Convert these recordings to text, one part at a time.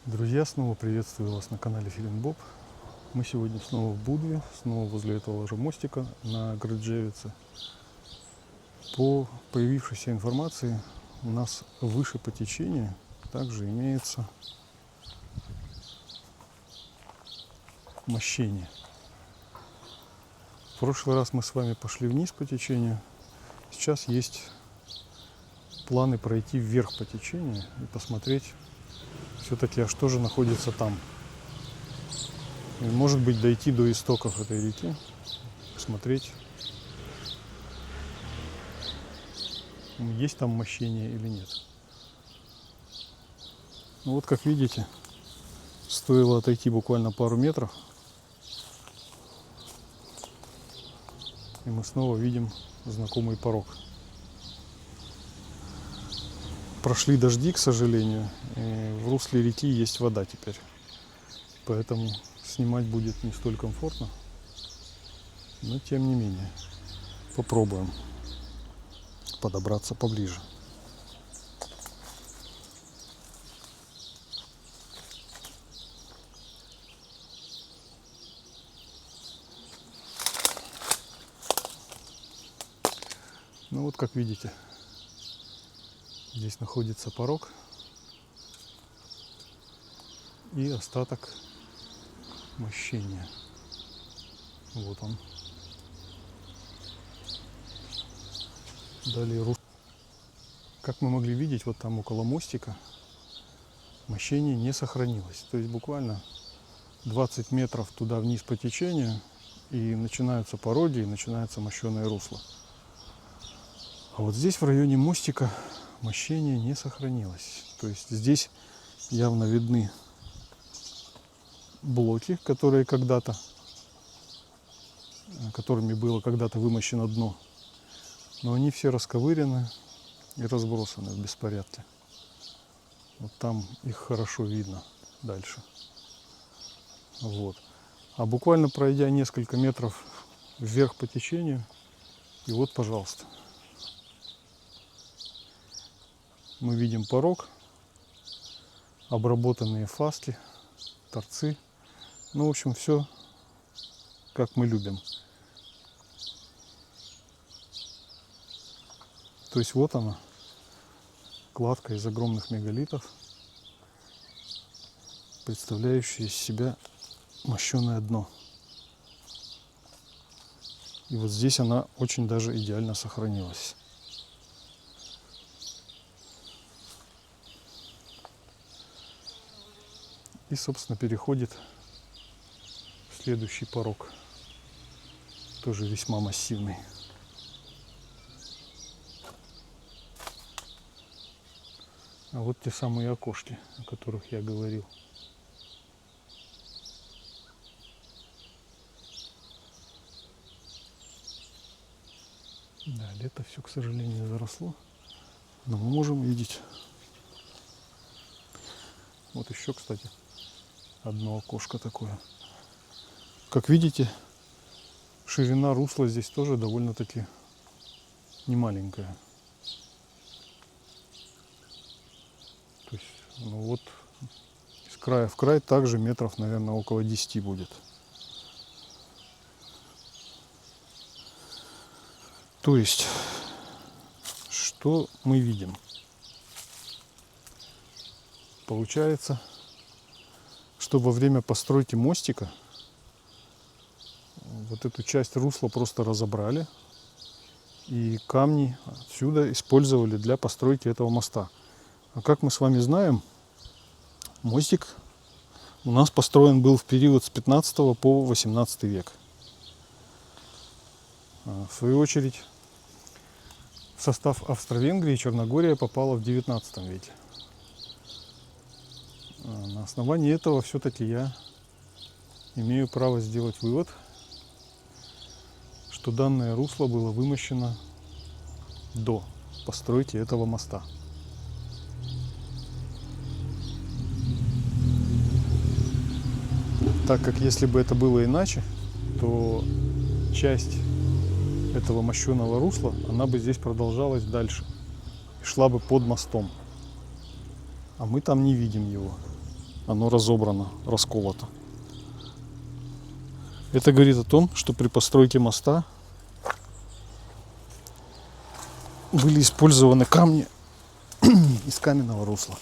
Друзья, снова приветствую вас на канале Филин Боб. Мы сегодня снова в Будве, снова возле этого же мостика на Граджевице. По появившейся информации, у нас выше по течению также имеется мощение. В прошлый раз мы с вами пошли вниз по течению. Сейчас есть планы пройти вверх по течению и посмотреть все-таки, а что же находится там. И, может быть, дойти до истоков этой реки, посмотреть, есть там мощение или нет. Ну вот, как видите, стоило отойти буквально пару метров, и мы снова видим знакомый порог. Прошли дожди, к сожалению, и в русле реки есть вода теперь, поэтому снимать будет не столь комфортно, но тем не менее попробуем подобраться поближе. Ну вот, как видите, здесь находится порог и остаток мощения. Вот он. Далее русло. Как мы могли видеть, вот там около мостика мощение не сохранилось. То есть буквально 20 метров туда вниз по течению, и начинаются пороги, и начинается мощеное русло. А вот здесь в районе мостика мощение не сохранилось. То есть здесь явно видны блоки, которыми было когда-то вымощено дно. Но они все расковырены и разбросаны в беспорядке. Вот там их хорошо видно дальше. Вот. А буквально пройдя несколько метров вверх по течению, и вот, пожалуйста, мы видим порог, обработанные фаски, торцы. Ну, в общем, все как мы любим. То есть вот она, кладка из огромных мегалитов, представляющая из себя мощеное дно. И вот здесь она очень даже идеально сохранилась. И, собственно, переходит в следующий порог, тоже весьма массивный. А вот те самые окошки, о которых я говорил. Да, лето все, к сожалению, заросло, но мы можем видеть. Вот еще, кстати, одно окошко такое. Как видите, ширина русла здесь тоже довольно-таки немаленькая. То есть, ну вот, с края в край также метров, наверное, около 10 будет. То есть, что мы видим? Получается, что во время постройки мостика вот эту часть русла просто разобрали, и камни отсюда использовали для постройки этого моста. А как мы с вами знаем, мостик у нас построен был в период с 15 по 18 век. В свою очередь, в состав Австро-Венгрии Черногория попала в 19 веке. На основании этого все-таки я имею право сделать вывод, что данное русло было вымощено до постройки этого моста. Так как если бы это было иначе, то часть этого мощеного русла, она бы здесь продолжалась дальше и шла бы под мостом. А мы там не видим его. оно разобрано, расколото. Это говорит о том, что при постройке моста были использованы камни из каменного русла.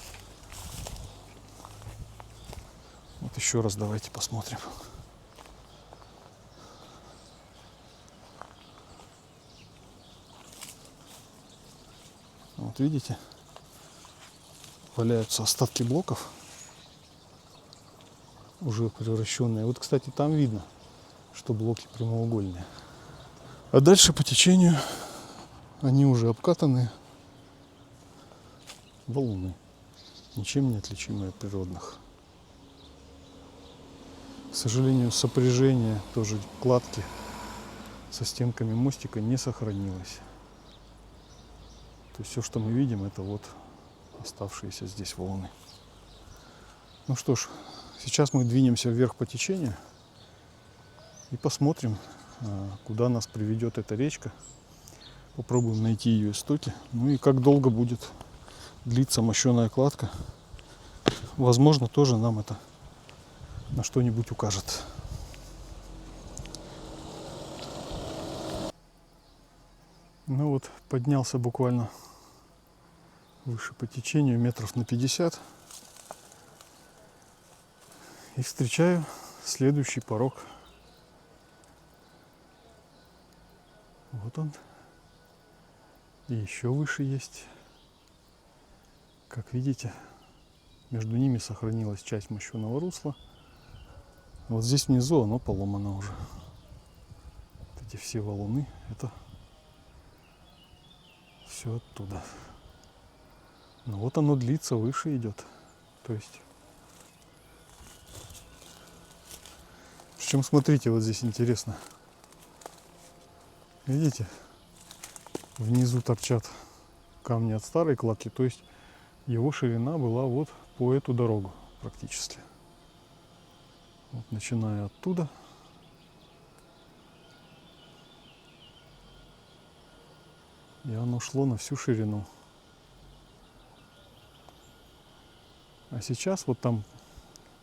Вот еще раз давайте посмотрим. Вот видите, валяются остатки блоков, уже превращенные. Вот, кстати, там видно, что блоки прямоугольные. А дальше по течению они уже обкатанные валуны, ничем не отличимые от природных. К сожалению, сопряжение тоже кладки со стенками мостика не сохранилось. То есть все, что мы видим, это вот оставшиеся здесь валуны. Ну что ж, сейчас мы двинемся вверх по течению и посмотрим, куда нас приведет эта речка. Попробуем найти ее истоки. Ну и как долго будет длиться мощеная кладка. Возможно, тоже нам это на что-нибудь укажет. Ну вот, поднялся буквально выше по течению, метров на 50. И встречаю следующий порог. Вот он. И еще выше есть. Как видите, между ними сохранилась часть мощеного русла. Вот здесь внизу оно поломано уже. Вот эти все валуны, это все оттуда. Но вот оно длится, выше идет. То есть, причем смотрите, вот здесь интересно. Видите, внизу торчат камни от старой кладки, то есть его ширина была вот по эту дорогу практически. Вот, начиная оттуда. И оно шло на всю ширину. А сейчас вот там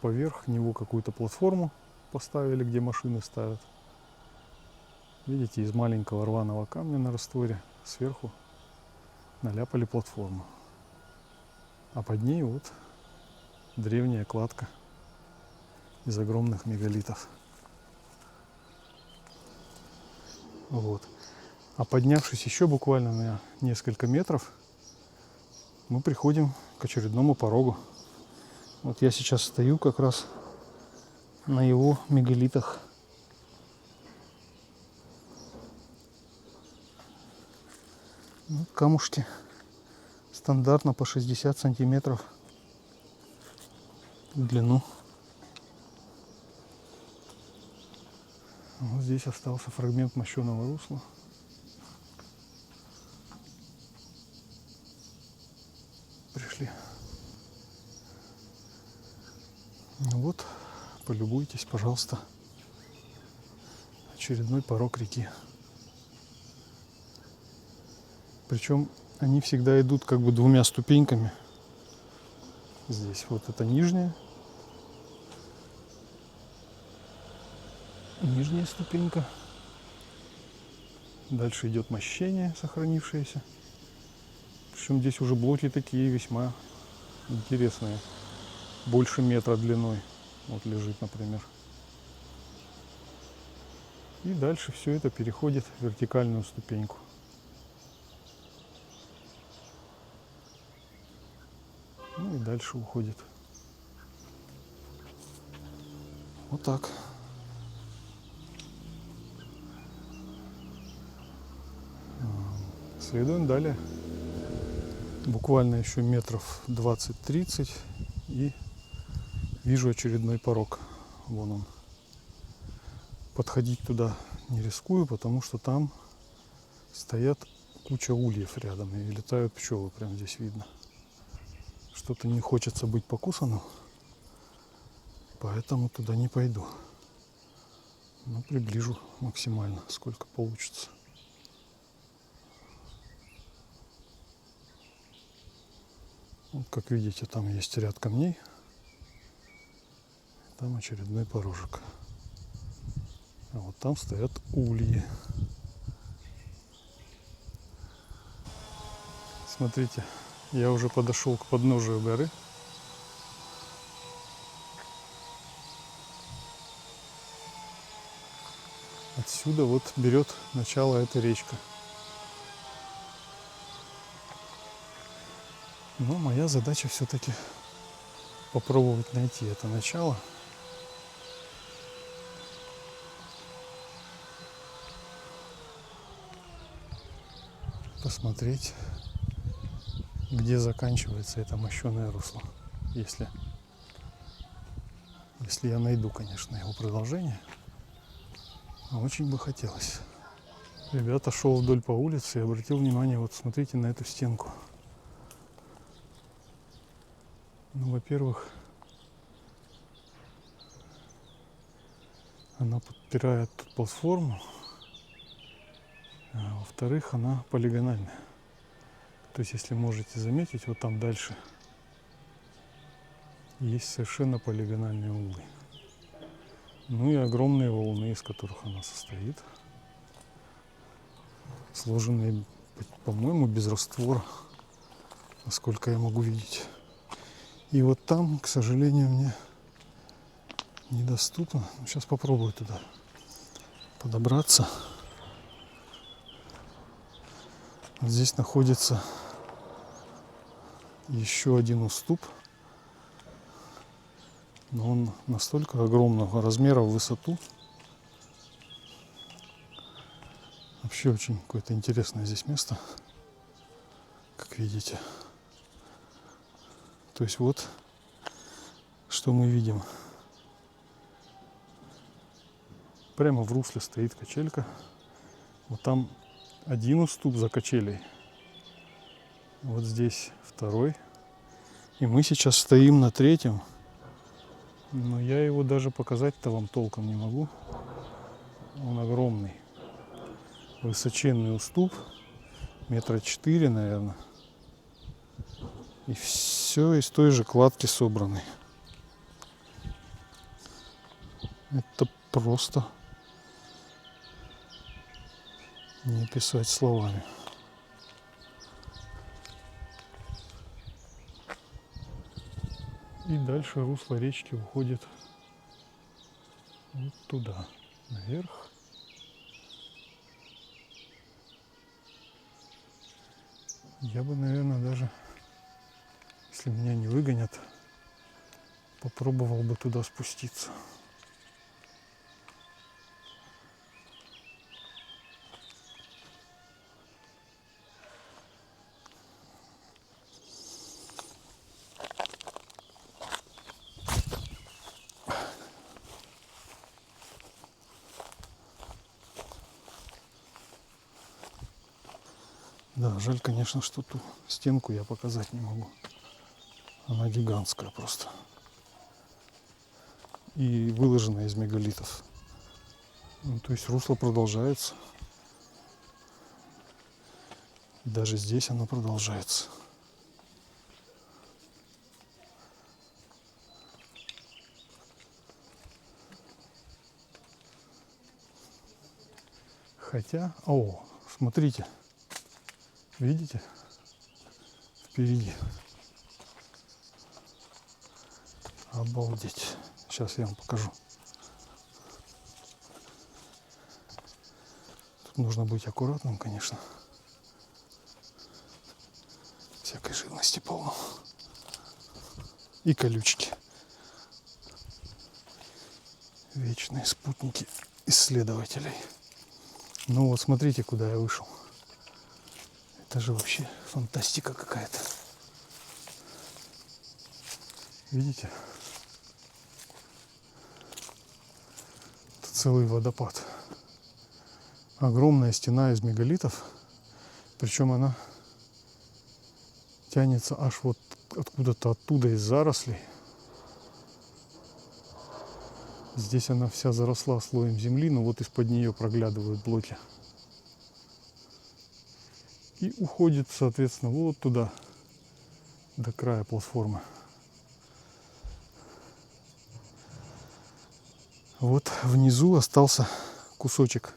поверх него какую-то платформу поставили, где машины ставят. Видите, из маленького рваного камня на растворе сверху наляпали платформу. А под ней вот древняя кладка из огромных мегалитов. Вот. А поднявшись еще буквально на несколько метров, мы приходим к очередному порогу. Вот я сейчас стою как раз на его мегалитах. Вот камушки стандартно по 60 сантиметров в длину. Вот здесь остался фрагмент мощеного русла. Пришли. Ну вот, полюбуйтесь, пожалуйста. Очередной порог реки. Причем они всегда идут как бы двумя ступеньками. Здесь вот это нижняя ступенька. Дальше идет мощение, сохранившееся. Причем здесь уже блоки такие весьма интересные. Больше метра длиной. Вот лежит, например. И дальше все это переходит в вертикальную ступеньку. Ну и дальше уходит. Вот так. Следуем далее. Буквально еще метров 20-30 и вижу очередной порог. Вон он. Подходить туда не рискую, потому что там стоят куча ульев рядом и летают пчелы, прям здесь видно. Что-то не хочется быть покусанным, поэтому туда не пойду. Но приближу максимально, сколько получится. Вот, как видите, там есть ряд камней. там очередной порожек. А вот там стоят ульи. Смотрите, я уже подошел к подножию горы. Отсюда вот берет начало эта речка. Но моя задача все-таки попробовать найти это начало. Посмотреть, где заканчивается это мощеное русло. Если я найду, конечно, его продолжение. А очень бы хотелось. Ребята, шел вдоль по улице и обратил внимание, вот смотрите на эту стенку. Ну, во-первых, она подпирает тут платформу, а во-вторых, она полигональная. То есть, если можете заметить, вот там дальше есть совершенно полигональные углы. Ну и огромные волны, из которых она состоит, сложенные, по-моему, без раствора, насколько я могу видеть. И вот там, к сожалению, мне недоступно. Сейчас попробую туда подобраться. Вот здесь находится еще один уступ. Но он настолько огромного размера в высоту. Вообще очень какое-то интересное здесь место, как видите. То есть вот, что мы видим. Прямо в русле стоит качелька. Вот там один уступ за качелей. Вот здесь второй. И мы сейчас стоим на третьем. Но я его даже показать-то вам толком не могу. Он огромный. Высоченный уступ. 4 метра, наверное. И все из той же кладки собраны. Это просто не описать словами. И дальше русло речки уходит вот туда, наверх. Я бы, наверное, даже, если меня не выгонят, попробовал бы туда спуститься. Да, жаль, конечно, что ту стенку я показать не могу. Она гигантская просто. И выложена из мегалитов. Ну, то есть русло продолжается. И даже здесь оно продолжается. Хотя, смотрите. Видите? Впереди. Обалдеть. Сейчас я вам покажу. Тут нужно быть аккуратным, конечно. Всякой живности полно. И колючки. Вечные спутники исследователей. Ну вот смотрите, куда я вышел. Это же вообще фантастика какая-то. Видите? Это целый водопад. Огромная стена из мегалитов. Причем она тянется аж вот откуда-то оттуда из зарослей. Здесь она вся заросла слоем земли, но вот из-под нее проглядывают блоки. И уходит, соответственно, вот туда, до края платформы. Вот внизу остался кусочек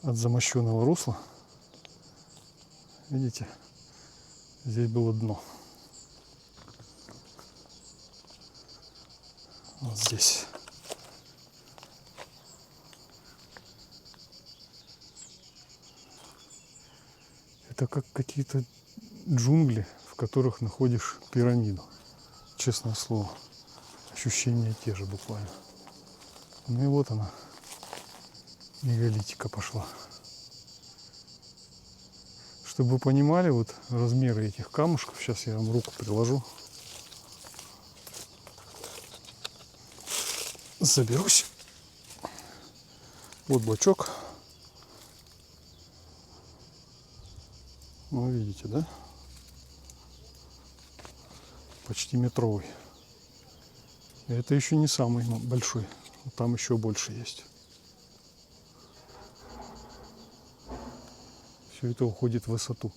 от замощенного русла. Видите, здесь было дно. Вот здесь. Это как какие-то джунгли, в которых находишь пирамиду. Честное слово. Ощущения те же буквально. Ну и вот она, мегалитика пошла. Чтобы вы понимали вот размеры этих камушков, сейчас я вам руку приложу. Заберусь. Вот блочок. Ну, видите, да? Почти метровый. И это еще не самый большой. Там еще больше есть. Все это уходит в высоту.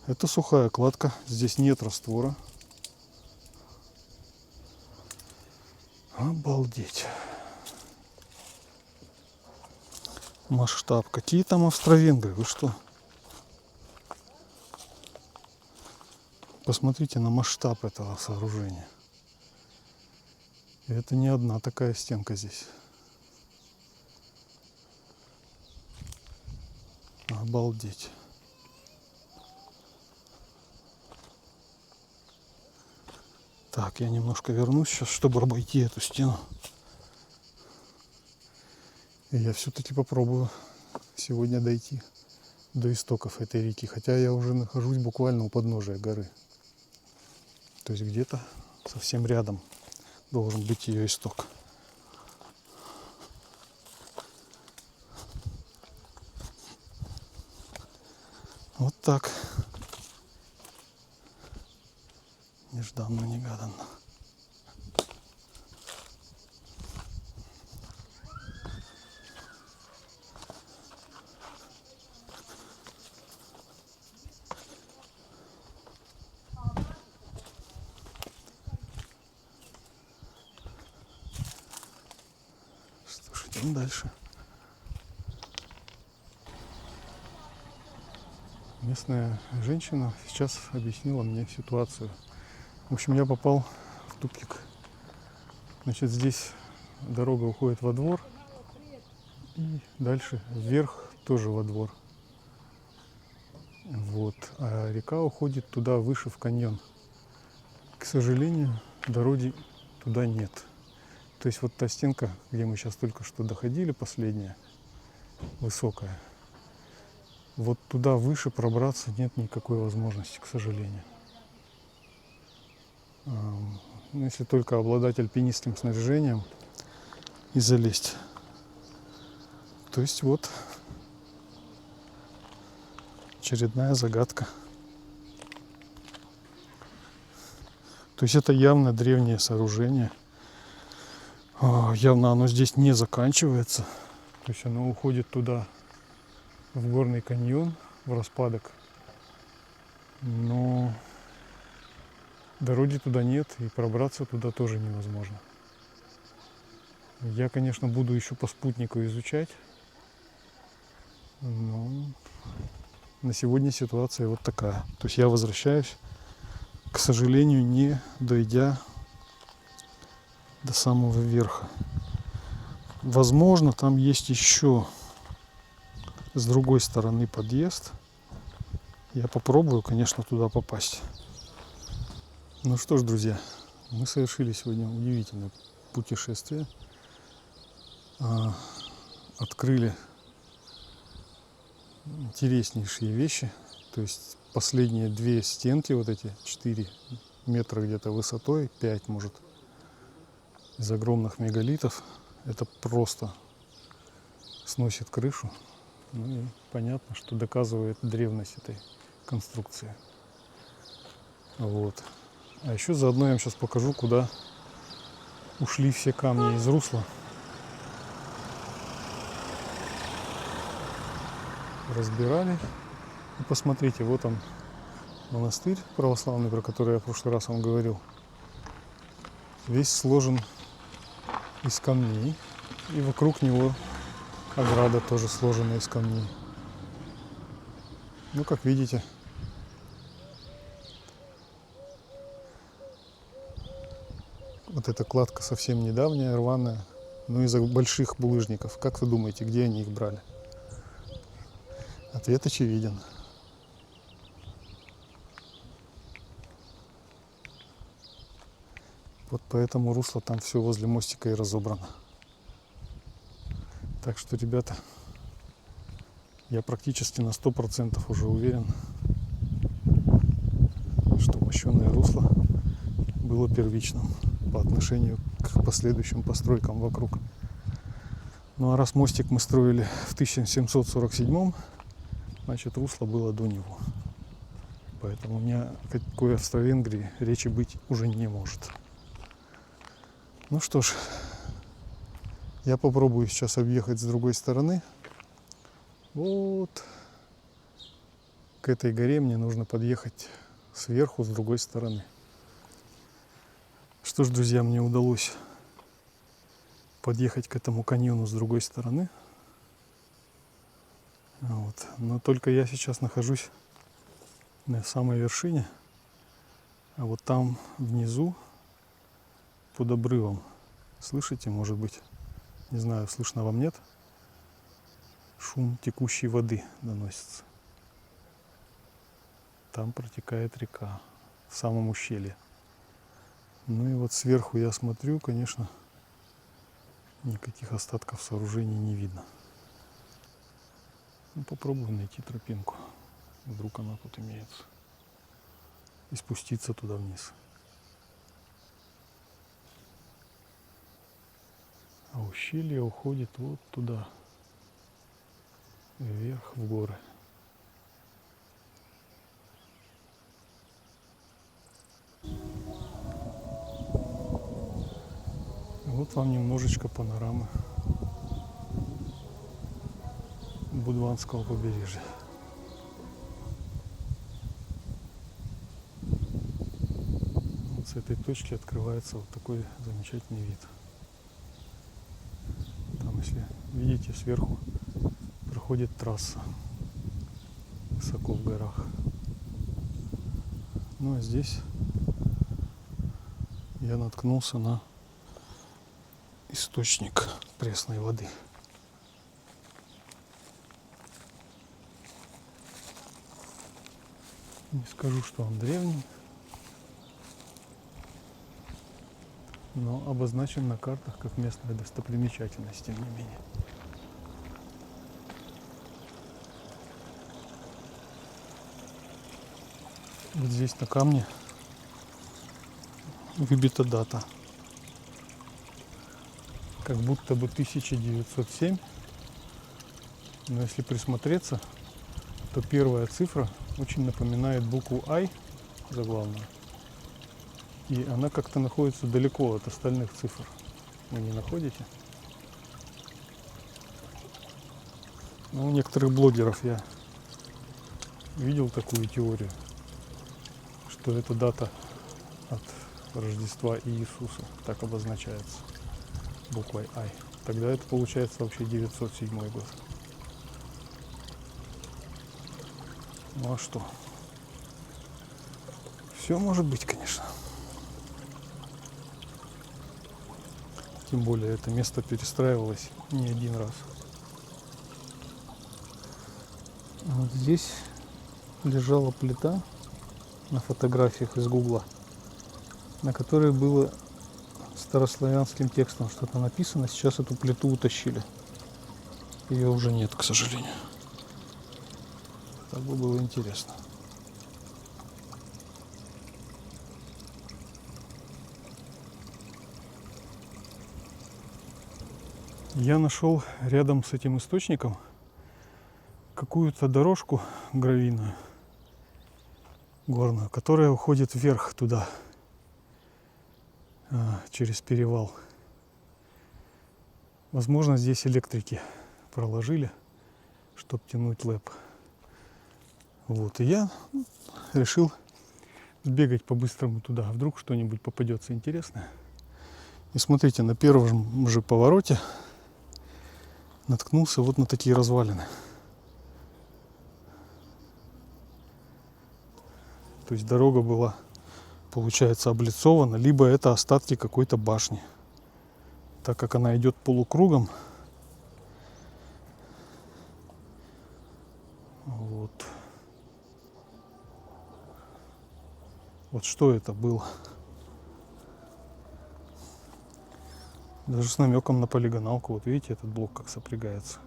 Это сухая кладка. Здесь нет раствора. Обалдеть. Масштаб. Какие там австро-венгры? Вы что? Посмотрите на масштаб этого сооружения. И это не одна такая стенка здесь. Обалдеть. Так, я немножко вернусь сейчас, чтобы обойти эту стену. И я все-таки попробую сегодня дойти до истоков этой реки. Хотя я уже нахожусь буквально у подножия горы. То есть где-то совсем рядом должен быть ее исток. Вот так. Нежданно-негаданно. Что ж, идем дальше. Местная женщина сейчас объяснила мне ситуацию. В общем, я попал в тупик. Значит, здесь дорога уходит во двор. И дальше вверх тоже во двор. Вот. А река уходит туда выше в каньон. К сожалению, дороги туда нет. То есть вот та стенка, где мы сейчас только что доходили, последняя, высокая, вот туда выше пробраться нет никакой возможности, к сожалению. Ну, если только обладать альпинистским снаряжением и залезть. То есть вот очередная загадка. То есть это явно древнее сооружение. Явно оно здесь не заканчивается. То есть оно уходит туда, в горный каньон, в распадок. Но дороги туда нет, и пробраться туда тоже невозможно. Я, конечно, буду еще по спутнику изучать. Но на сегодня ситуация вот такая. То есть я возвращаюсь, к сожалению, не дойдя до самого верха. Возможно, там есть еще с другой стороны подъезд. Я попробую, конечно, туда попасть. Ну что ж, друзья, мы совершили сегодня удивительное путешествие. Открыли интереснейшие вещи. То есть последние две стенки, вот эти 4 метра где-то высотой, 5 может, из огромных мегалитов. Это просто сносит крышу. Ну и понятно, что доказывает древность этой конструкции. Вот. А еще заодно я вам сейчас покажу, куда ушли все камни из русла. Разбирали. И посмотрите, вот он, монастырь православный, про который я в прошлый раз вам говорил. Весь сложен из камней. И вокруг него ограда тоже сложена из камней. Ну, как видите, вот эта кладка совсем недавняя, рваная. Ну, из-за больших булыжников. Как вы думаете, где они их брали? Ответ очевиден. Вот поэтому русло там все возле мостика и разобрано. Так что, ребята, я практически на 100% уже уверен, что мощеное русло было первичным по отношению к последующим постройкам вокруг. Ну а раз мостик мы строили в 1747, значит русло было до него. Поэтому у меня о какой Австро-Венгрии речи быть уже не может. Ну что ж, я попробую сейчас объехать с другой стороны. Вот к этой горе мне нужно подъехать сверху, с другой стороны. Что ж, друзья, мне удалось подъехать к этому каньону с другой стороны. Вот. Но только я сейчас нахожусь на самой вершине. А вот там внизу, под обрывом, слышите, может быть, не знаю, слышно вам, нет? Шум текущей воды доносится. Там протекает река в самом ущелье. Ну и вот сверху я смотрю, конечно, никаких остатков сооружений не видно. Ну, попробую найти тропинку. Вдруг она тут имеется. И спуститься туда вниз. А ущелье уходит вот туда. Вверх в горы. Вот вам немножечко панорамы Будванского побережья. Вот с этой точки открывается вот такой замечательный вид. Там, если видите, сверху проходит трасса высоко в горах. Ну а здесь я наткнулся на источник пресной воды. Не скажу, что он древний, но обозначен на картах как местная достопримечательность, тем не менее. Вот здесь на камне выбита дата. Как будто бы 1907. Но если присмотреться, то первая цифра очень напоминает букву I заглавную. И она как-то находится далеко от остальных цифр. Вы не находите? Но у некоторых блогеров я видел такую теорию, что эта дата от Рождества Иисуса так обозначается буквой I. Тогда это получается вообще 907 год. Ну а что? Все может быть, конечно. Тем более это место перестраивалось не один раз. Вот здесь лежала плита на фотографиях из Гугла, на которой было старославянским текстом что-то написано. Сейчас эту плиту утащили. Ее уже нет, к сожалению. Так бы было интересно. Я нашел рядом с этим источником какую-то дорожку гравийную, горную, которая уходит вверх туда, через перевал. Возможно, здесь электрики проложили, чтобы тянуть лэп. Вот, и я решил сбегать по-быстрому туда. Вдруг что-нибудь попадется интересное. И смотрите, на первом же повороте наткнулся вот на такие развалины. То есть дорога была, получается, облицована, либо это остатки какой-то башни. Так как она идет полукругом. Вот. Вот что это было? Даже с намеком на полигоналку. Вот видите, этот блок как сопрягается.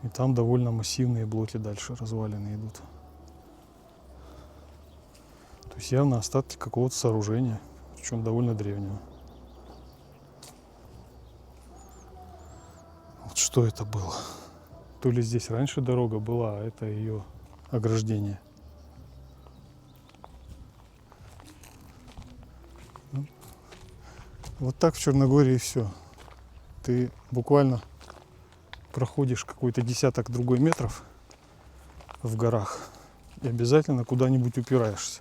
И там довольно массивные блоки дальше, развалины идут. То есть явно остатки какого-то сооружения, причем довольно древнего. Вот что это было? То ли здесь раньше дорога была, а это ее ограждение. Вот так в Черногории все. Ты буквально проходишь какой-то десяток другой метров в горах и обязательно куда-нибудь упираешься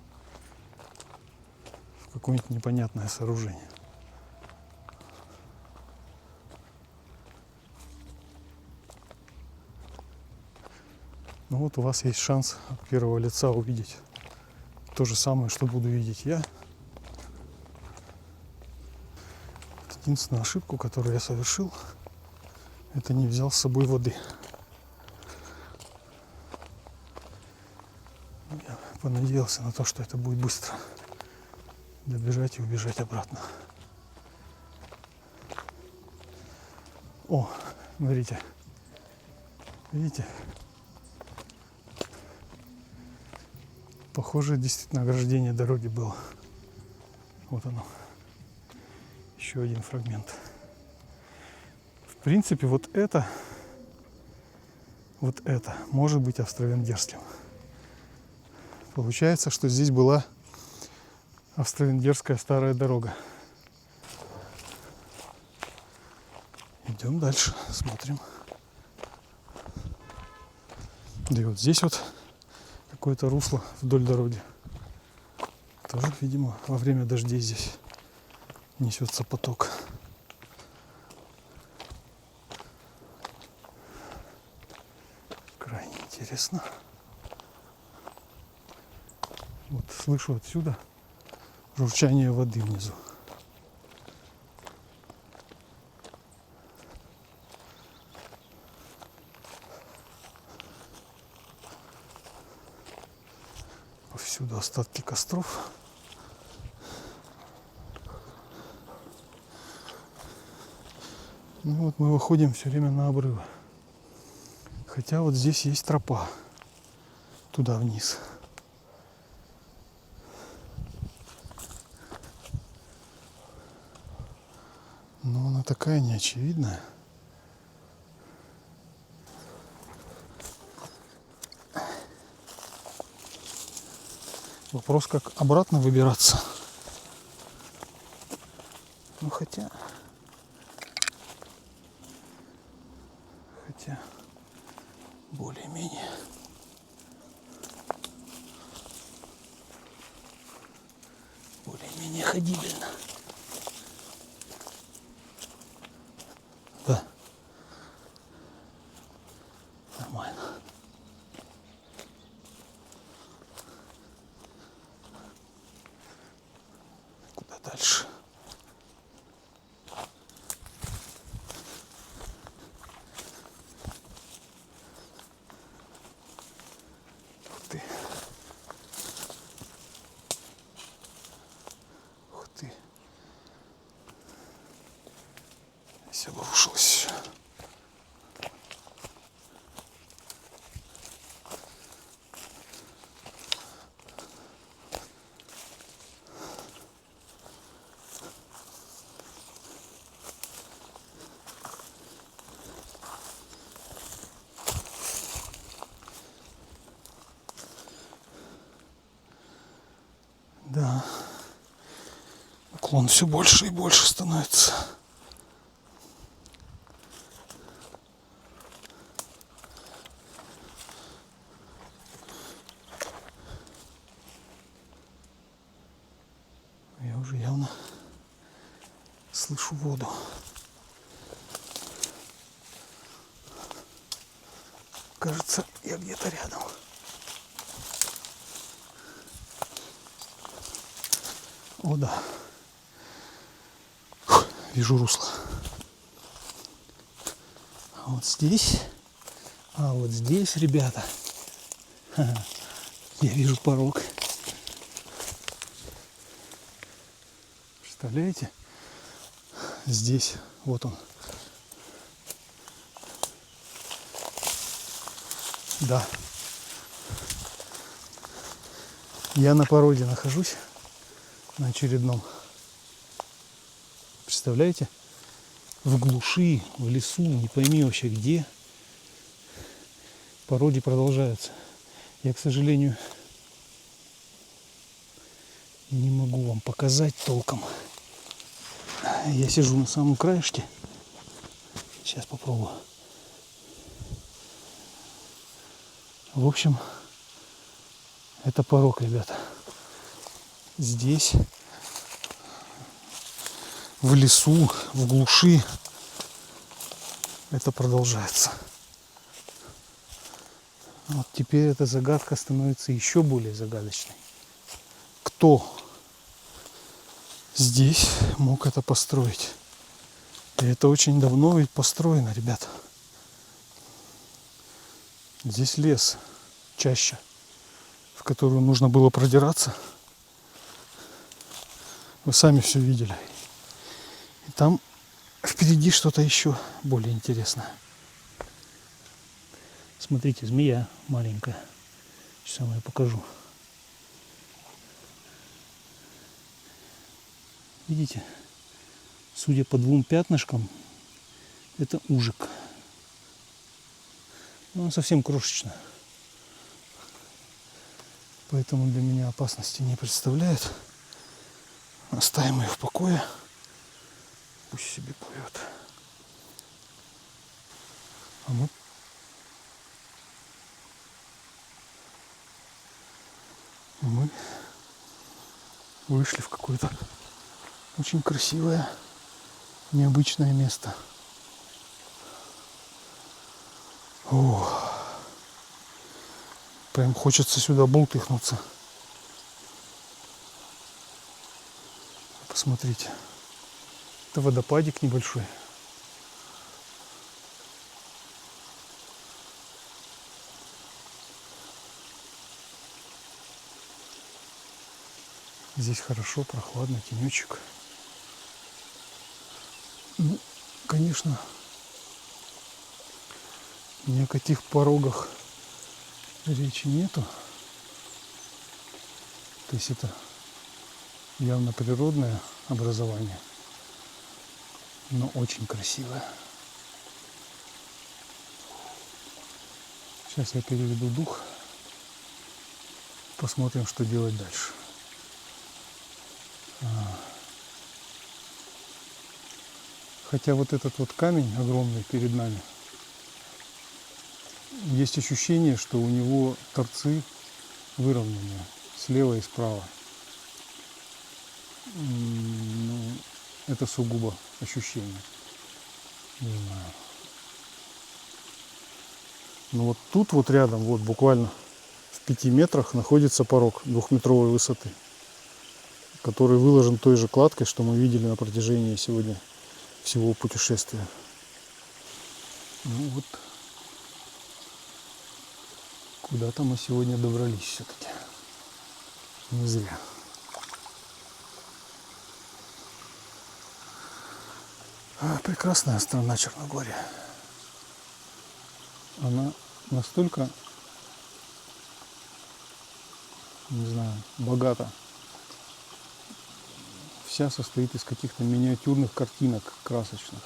в какое-нибудь непонятное сооружение. Ну вот у вас есть шанс от первого лица увидеть то же самое, что буду видеть я. Единственную ошибку, которую я совершил, это не взял с собой воды. Я понадеялся на то, что это будет быстро добежать и убежать обратно. О, смотрите. Видите? Похоже, действительно ограждение дороги было. Вот оно. Еще один фрагмент. В принципе, вот это может быть австро-венгерским. Получается, что здесь была австро-венгерская старая дорога. Идем дальше, смотрим. Да и вот здесь вот какое-то русло вдоль дороги. Тоже, видимо, во время дождей здесь несется поток. Крайне интересно. Вот слышу отсюда журчание воды внизу. Повсюду остатки костров. Ну вот мы выходим все время на обрывы. Хотя вот здесь есть тропа туда вниз. Но она такая неочевидная. Вопрос, как обратно выбираться. Ну хотя более-менее. Более-менее ходибельно. Да. Нормально. Куда дальше? Ух ты. Ух ты. Здесь обрушилось. Да. Уклон все больше и больше становится. И уже явно слышу воду. Кажется, я где-то рядом. О, да. Фух, вижу русло. А вот здесь, ребята, я вижу порог. Представляете? Здесь, вот он. Да. Я на породе нахожусь, на очередном. Представляете? В глуши, в лесу, не пойми вообще где. Пороги продолжаются. Я, к сожалению, не могу вам показать толком. Я сижу на самом краешке. Сейчас попробую. В общем, это порог, ребята. Здесь, в лесу, в глуши, это продолжается. Вот теперь эта загадка становится еще более загадочной. Кто здесь мог это построить? И это очень давно ведь построено, ребята. Здесь лес, чаща, в которую нужно было продираться. Вы сами все видели. И там впереди что-то еще более интересное. Смотрите, змея маленькая. Сейчас я вам покажу. Видите? Судя по двум пятнышкам, это ужик. Но он совсем крошечный. Поэтому для меня опасности не представляет. Оставим ее в покое. Пусть себе плывет. А мы вышли в какое-то очень красивое, необычное место. О, прям хочется сюда бултыхнуться. Посмотрите. Это водопадик небольшой. Здесь хорошо, прохладно, тенечек. Ну, конечно, ни о каких порогах речи нету. То есть это явно природное образование, но очень красивое. Сейчас я переведу дух, посмотрим, что делать дальше. Хотя вот этот вот камень огромный перед нами, есть ощущение, что у него торцы выровненные слева и справа. Ну, это сугубо ощущение. Не знаю. Но вот тут вот рядом, вот буквально в 5 метрах находится порог 2-метровой высоты, который выложен той же кладкой, что мы видели на протяжении сегодня всего путешествия. Ну вот, куда-то мы сегодня добрались все-таки. Не зря. Прекрасная страна Черногория. Она настолько, не знаю, богата. Вся состоит из каких-то миниатюрных картинок красочных,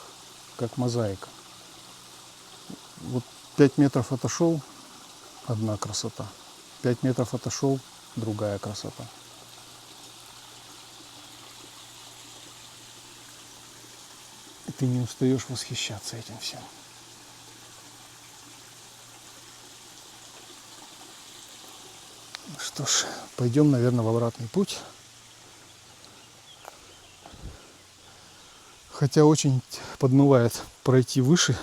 как мозаика. Вот 5 метров отошел, одна красота. 5 метров отошел, другая красота. И ты не устаешь восхищаться этим всем. Что ж, пойдем, наверное, в обратный путь. Хотя очень подмывает пройти выше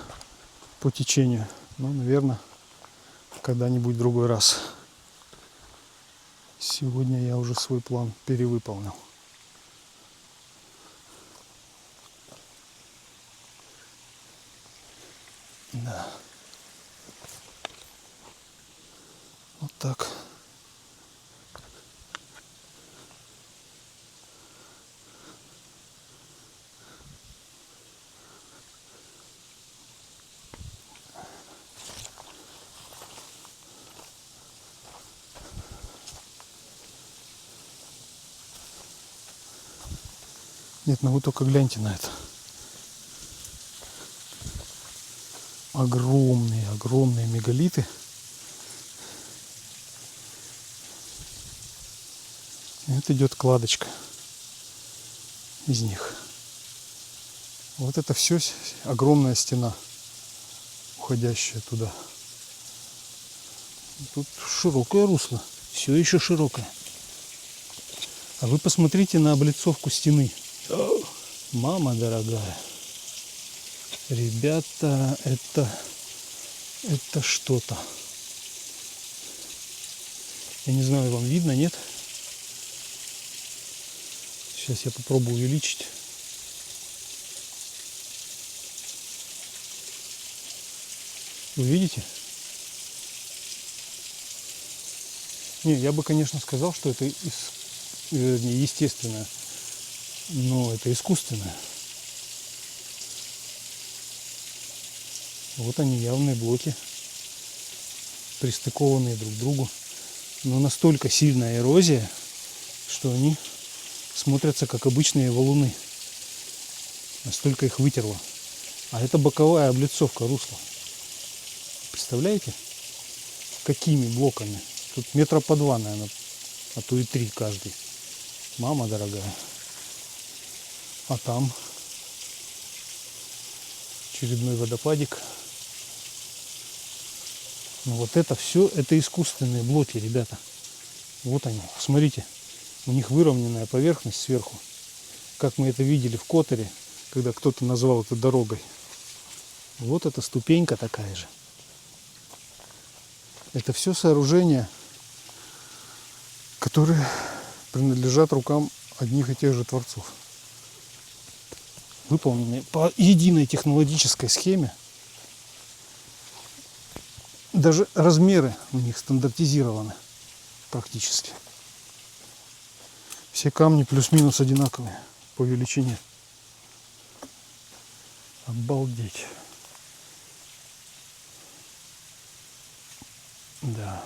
по течению. Но, наверное, когда-нибудь в другой раз. Сегодня я уже свой план перевыполнил. Да. Вот так. Нет, ну вы только гляньте на это. Огромные, огромные мегалиты. И вот идет кладочка из них. Вот это все огромная стена, уходящая туда. Тут широкое русло, все еще широкое. А вы посмотрите на облицовку стены. Мама дорогая. Ребята, это что-то. Я не знаю, вам видно, нет? Сейчас я попробую увеличить. Вы видите? Не, я бы, конечно, сказал, что это естественное, но это искусственное. Вот они, явные блоки, пристыкованные друг к другу. Но настолько сильная эрозия, что они смотрятся как обычные валуны. Настолько их вытерло. А это боковая облицовка русла. Представляете? Какими блоками? Тут метра по 2, наверное, а то и 3 каждый. Мама дорогая. А там очередной водопадик. Ну вот это все, это искусственные блоки, ребята. Вот они, посмотрите. У них выровненная поверхность сверху. Как мы это видели в Которе, когда кто-то назвал это дорогой. Вот эта ступенька такая же. Это все сооружения, которые принадлежат рукам одних и тех же творцов. Выполнены по единой технологической схеме. Даже размеры у них стандартизированы практически. Все камни плюс-минус одинаковые по величине. Обалдеть. Да.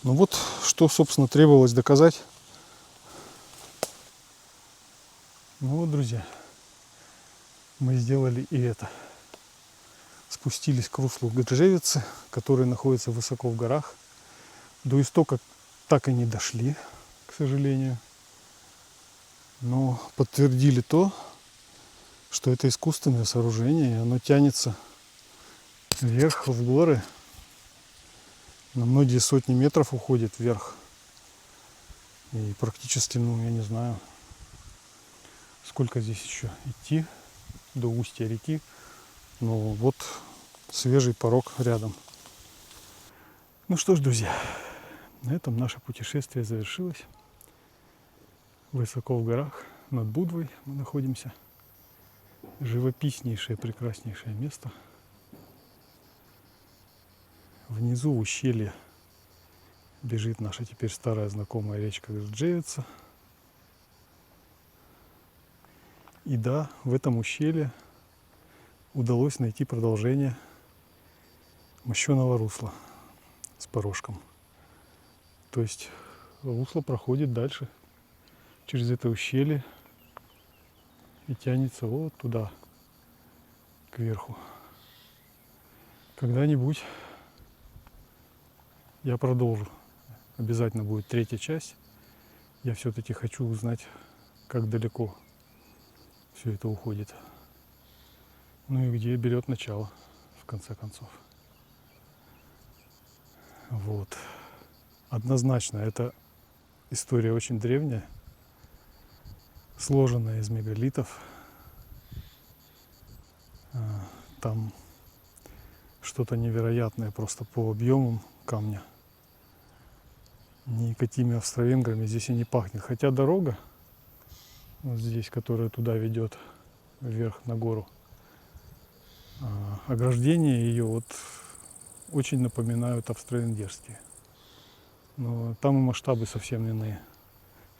Ну вот, что, собственно, требовалось доказать. Ну вот, друзья, мы сделали и это. Спустились к руслу Гыржевицы, который находится высоко в горах. До истока так и не дошли, к сожалению. Но подтвердили то, что это искусственное сооружение, и оно тянется вверх в горы. На многие сотни метров уходит вверх. И практически, ну, я не знаю, сколько здесь еще идти до устья реки. Но вот свежий порог рядом. Ну что ж, друзья, на этом наше путешествие завершилось. Высоко в горах, над Будвой мы находимся. Живописнейшее, прекраснейшее место. Внизу в ущелье бежит наша теперь старая знакомая речка Гыржевица. И да, в этом ущелье удалось найти продолжение мощеного русла с порожком. То есть русло проходит дальше, через это ущелье, и тянется вот туда, кверху. Когда-нибудь я продолжу. Обязательно будет 3-я часть. Я все-таки хочу узнать, как далеко все это уходит. Ну и где берет начало, в конце концов. Вот. однозначно это история очень древняя, сложенная из мегалитов. Там что-то невероятное просто по объемам камня. Никакими австро-венграми здесь и не пахнет. Хотя дорога вот здесь, которая туда ведет вверх на гору, ограждения ее вот очень напоминают австро-венгерские. Но там и масштабы совсем иные.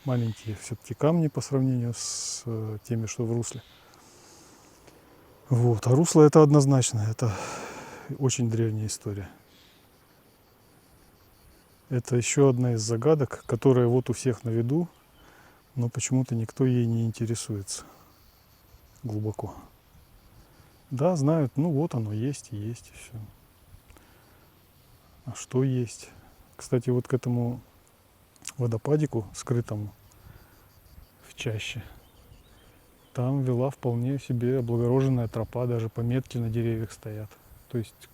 Маленькие все-таки камни по сравнению с теми, что в русле. Вот. А русло это однозначно, это очень древняя история. Это еще одна из загадок, которая вот у всех на виду, но почему-то никто ей не интересуется глубоко. Да, знают, ну вот оно есть и все. А что есть? Кстати, вот к этому водопадику, скрытому в чаще, там вела вполне себе облагороженная тропа, даже пометки на деревьях стоят. То есть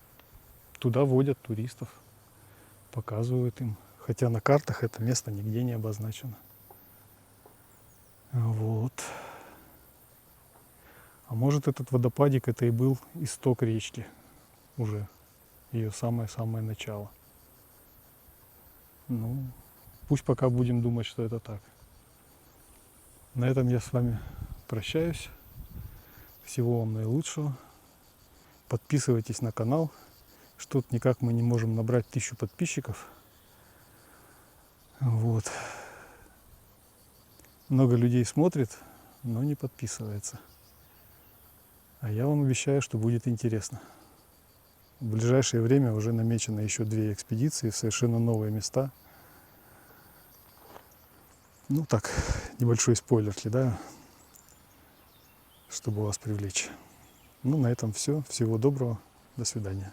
туда водят туристов, показывают им. Хотя на картах это место нигде не обозначено. Вот. А может этот водопадик это и был исток речки уже, ее самое-самое начало. Ну, пусть пока будем думать, что это так. На этом я с вами прощаюсь. Всего вам наилучшего. Подписывайтесь на канал. Что-то никак мы не можем набрать 1000 подписчиков. Вот. Много людей смотрит, но не подписывается. А я вам обещаю, что будет интересно. В ближайшее время уже намечено еще 2 экспедиции в совершенно новые места. Ну так, небольшой спойлер кидаю, чтобы вас привлечь. Ну, на этом все. Всего доброго. До свидания.